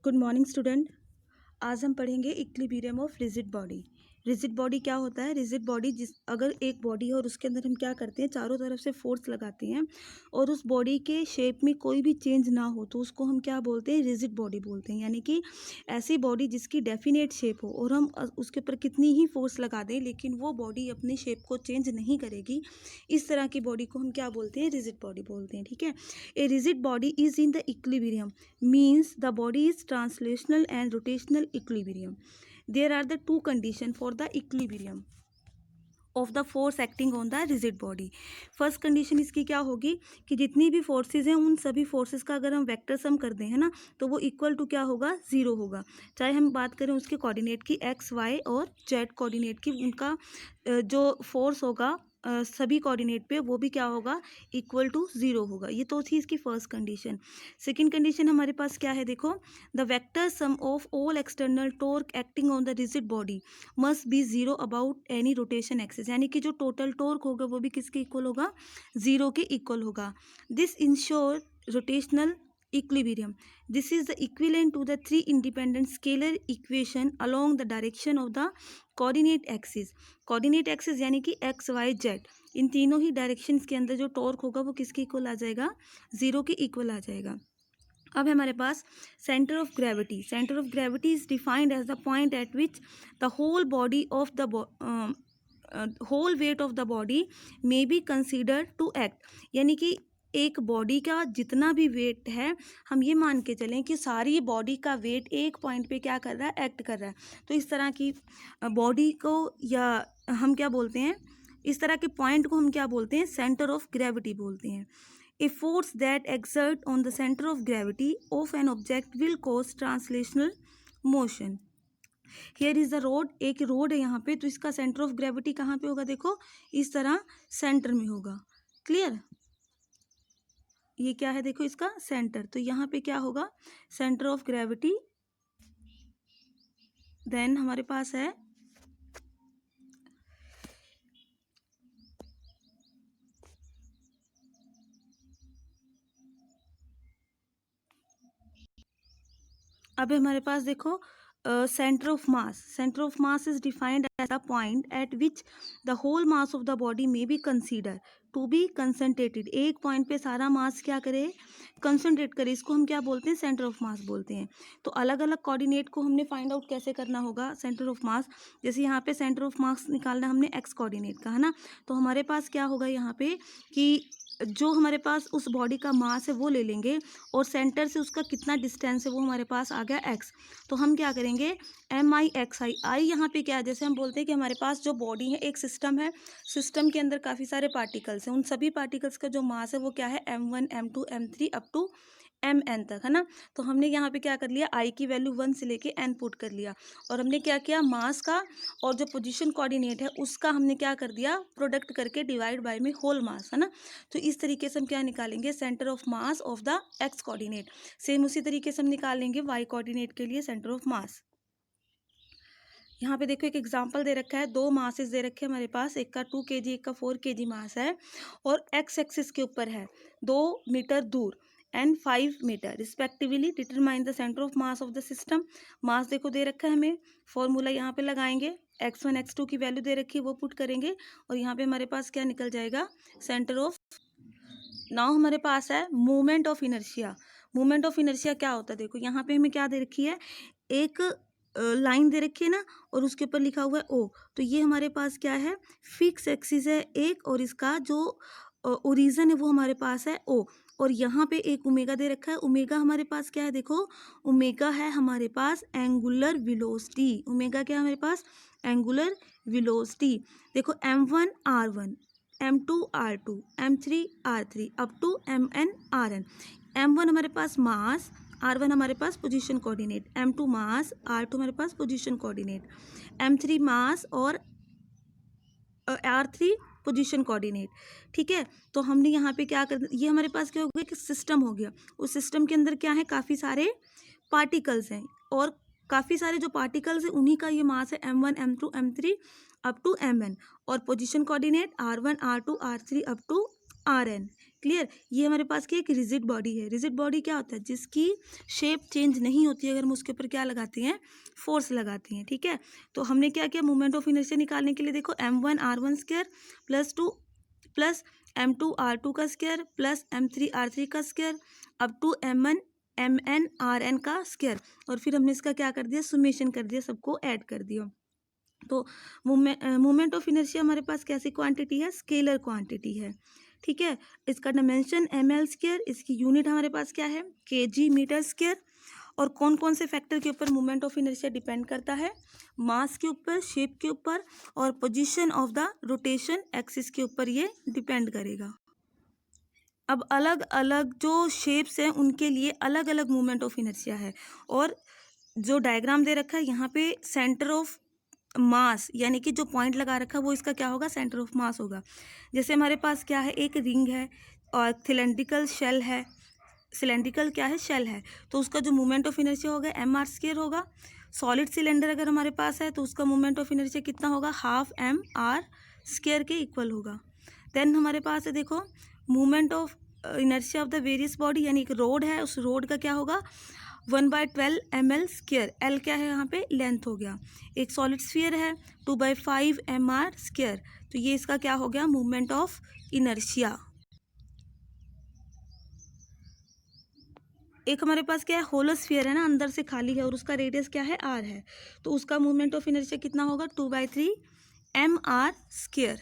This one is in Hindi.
Good morning student. आज हम पढ़ेंगे equilibrium of rigid body. Rigid body क्या होता है? रिजिड बॉडी अगर एक बॉडी है और उसके अंदर हम क्या करते हैं, चारों तरफ से फोर्स लगाते हैं और उस बॉडी के शेप में कोई भी चेंज ना हो तो उसको हम क्या बोलते हैं? रिजिड बॉडी बोलते हैं। यानी कि ऐसी बॉडी जिसकी डेफिनेट शेप हो और हम उसके ऊपर कितनी ही फोर्स लगा दें लेकिन वो बॉडी अपनी शेप को चेंज नहीं करेगी, इस तरह की बॉडी को हम क्या बोलते हैं? रिजिड बॉडी बोलते हैं। ठीक है। A rigid body is in the equilibrium means the body is translational and rotational equilibrium. There are the two conditions for the equilibrium of the force acting on the rigid body. First condition इसकी क्या होगी कि जितनी भी फोर्सेस हैं उन सभी फोर्सेस का अगर हम वेक्टर सम कर दें, है ना, तो वो इक्वल टू क्या होगा? ज़ीरो होगा। चाहे हम बात करें उसके कोऑर्डिनेट की एक्स वाई और जेड कोऑर्डिनेट की, उनका जो फोर्स होगा सभी कोऑर्डिनेट पे वो भी क्या होगा? इक्वल टू ज़ीरो होगा। ये तो थी इसकी फर्स्ट कंडीशन। सेकंड कंडीशन हमारे पास क्या है? देखो, the vector sum of all external torque acting on the rigid body must be zero about any rotation axis. यानी कि जो टोटल टॉर्क होगा वो भी किसके इक्वल होगा? ज़ीरो के इक्वल होगा। This ensure rotational equilibrium. This is the equivalent to the three independent scalar equation along the direction of the coordinate axis. coordinate axis यानी कि x y z, इन तीनों ही डायरेक्शंस के अंदर जो टॉर्क होगा वो किसके इक्वल आ जाएगा? ज़ीरो के इक्वल आ जाएगा। अब हमारे पास centre of gravity. Centre of gravity is defined as the point at which the whole body of the whole weight of the body may be considered to act. यानी कि एक बॉडी का जितना भी वेट है, हम ये मान के चलें कि सारी बॉडी का वेट एक पॉइंट पे क्या कर रहा है? एक्ट कर रहा है। तो इस तरह की बॉडी को, या हम क्या बोलते हैं, इस तरह के पॉइंट को हम क्या बोलते हैं? सेंटर ऑफ ग्रेविटी बोलते हैं। A force that exerts on the center of gravity of an object will cause translational motion. Here is the road. एक रोड है यहाँ पे, तो इसका सेंटर ऑफ ग्रेविटी कहाँ पे होगा? देखो, इस तरह सेंटर में होगा। क्लियर? ये क्या है? देखो, इसका सेंटर। तो यहाँ पे क्या होगा? Centre of gravity. देन हमारे पास है अब हमारे पास देखो centre of mass. Centre of mass is defined as a point at which the whole mass of the body may be consider to be concentrated. एक पॉइंट पे सारा मास क्या करे? कंसंट्रेट करे। इसको हम क्या बोलते हैं? सेंटर ऑफ मास बोलते हैं। तो अलग अलग कोऑर्डिनेट को हमने फाइंड आउट कैसे करना होगा? सेंटर ऑफ मास, जैसे यहाँ पे सेंटर ऑफ मास निकालना हमने एक्स कोऑर्डिनेट का, है ना, तो हमारे पास क्या होगा यहाँ पे कि जो हमारे पास उस बॉडी का मास है वो ले लेंगे और सेंटर से उसका कितना डिस्टेंस है वो हमारे पास आ गया एक्स। तो हम क्या करेंगे? एम आई एक्स आई। आई यहाँ पे क्या है? जैसे हम बोलते हैं कि हमारे पास जो बॉडी है एक सिस्टम है, सिस्टम के अंदर काफ़ी सारे पार्टिकल्स हैं, उन सभी पार्टिकल्स का जो मास है वो क्या है? M1 M2 M3 up to MN तक, है ना। तो हमने यहाँ पे क्या कर लिया? आई की वैल्यू 1 से लेके n पुट कर लिया और हमने क्या किया? मास का और जो पोजीशन कोऑर्डिनेट है उसका हमने क्या कर दिया? प्रोडक्ट करके डिवाइड बाय में होल मास, है ना। तो इस तरीके से हम क्या निकालेंगे? Centre of mass of the x coordinate. Same उसी तरीके से हम निकालेंगे वाई कोऑर्डिनेट के लिए सेंटर ऑफ मास। यहाँ पे देखो एक एग्जांपल दे रखा है, दो मासेस दे रखे हैं हमारे पास, एक का 2 kg एक का 4 kg मास है और एक्स एक्सिस के ऊपर है 2 मीटर दूर and 5 metre respectively. Determine the centre of mass of the system. Mass देखो दे रखा है हमें, फॉर्मूला यहाँ पे लगाएंगे, x1 x2 की वैल्यू दे रखी है वो पुट करेंगे और यहाँ पे हमारे पास क्या निकल जाएगा? Centre of. नाउ हमारे पास है movement of inertia. Movement of inertia क्या होता है? देखो यहाँ पे हमें क्या दे रखी है? एक लाइन दे रखी है ना और उसके ऊपर लिखा हुआ है ओ। तो ये हमारे पास क्या है? फिक्स एक्सिस है एक, और इसका जो ओरिजिन है वो हमारे पास है ओ, और यहाँ पे एक ओमेगा दे रखा है। ओमेगा हमारे पास क्या है? देखो, ओमेगा है हमारे पास एंगुलर वेलोसिटी। ओमेगा क्या है हमारे पास? Angular velocity. देखो M1 R1 M2 R2 M3 R3 up to MN RN। M1 हमारे पास मास, R1 हमारे पास पोजीशन कोऑर्डिनेट, M2 मास, R2 हमारे पास पोजीशन कोऑर्डिनेट, M3 मास और R3 पोजीशन कोऑर्डिनेट। ठीक है। तो हमने यहाँ पे क्या कर, ये हमारे पास क्या हो गया? कि सिस्टम हो गया। उस सिस्टम के अंदर क्या है? काफ़ी सारे पार्टिकल्स हैं और काफ़ी सारे जो पार्टिकल्स हैं उन्हीं का ये मास है M1 M2 M3 up to MN और position coordinate R1 R2 R3 up to RN। Clear. ये हमारे पास की एक रिजिड बॉडी है। रिजिड बॉडी क्या होता है, जिसकी शेप चेंज नहीं होती है अगर हम उसके ऊपर क्या लगाते हैं, फोर्स लगाते हैं, ठीक है। तो हमने क्या किया, मोमेंट ऑफ इनर्शिया निकालने के लिए देखो m1r1 स्क्वायर प्लस m2r2 का स्क्वायर प्लस m3r3 का स्क्वायर अप टू mn का स्क्वायर, और फिर हमने इसका क्या कर दिया, सुमेशन कर दिया, सबको ऐड कर दिया। तो मोमेंट ऑफ इनर्शिया हमारे पास कैसी क्वांटिटी है, स्केलर क्वांटिटी है, ठीक है। इसका डायमेंशन ml स्क्वायर, इसकी यूनिट हमारे पास क्या है, kg मीटर स्क्वायर। और कौन कौन से फैक्टर के ऊपर मोमेंट ऑफ इनर्शिया डिपेंड करता है, मास के ऊपर, शेप के ऊपर और position of the rotation axis के ऊपर ये डिपेंड करेगा। अब अलग अलग जो शेप्स हैं उनके लिए अलग अलग मोमेंट ऑफ इनर्शिया है। और जो डायग्राम दे रखा है यहाँ पे सेंटर ऑफ मास यानी कि जो पॉइंट लगा रखा है वो इसका क्या होगा, सेंटर ऑफ मास होगा। जैसे हमारे पास क्या है, एक रिंग है और सिलेंड्रिकल शेल है, सिलेंड्रिकल क्या है, शेल है, तो उसका जो मोमेंट ऑफ इनर्शिया होगा mr स्क्वायर होगा। सॉलिड सिलेंडर अगर हमारे पास है तो उसका मोमेंट ऑफ इनर्शिया कितना होगा, हाफ mr स्क्वायर के इक्वल होगा। देन हमारे पास है देखो moment of inertia of the various body, यानी एक रोड है, उस रोड का क्या होगा 1/12 ml स्क्वायर, एल क्या है यहाँ पे, लेंथ हो गया। एक सॉलिड स्फीयर है 2/5 mr स्क्वायर, तो ये इसका क्या हो गया, मूवमेंट ऑफ इनर्शिया। एक हमारे पास क्या है, होलो स्फीयर है ना, अंदर से खाली है और उसका रेडियस क्या है, r है, तो उसका मूवमेंट ऑफ इनर्शिया कितना होगा 2/3 mr स्क्वायर।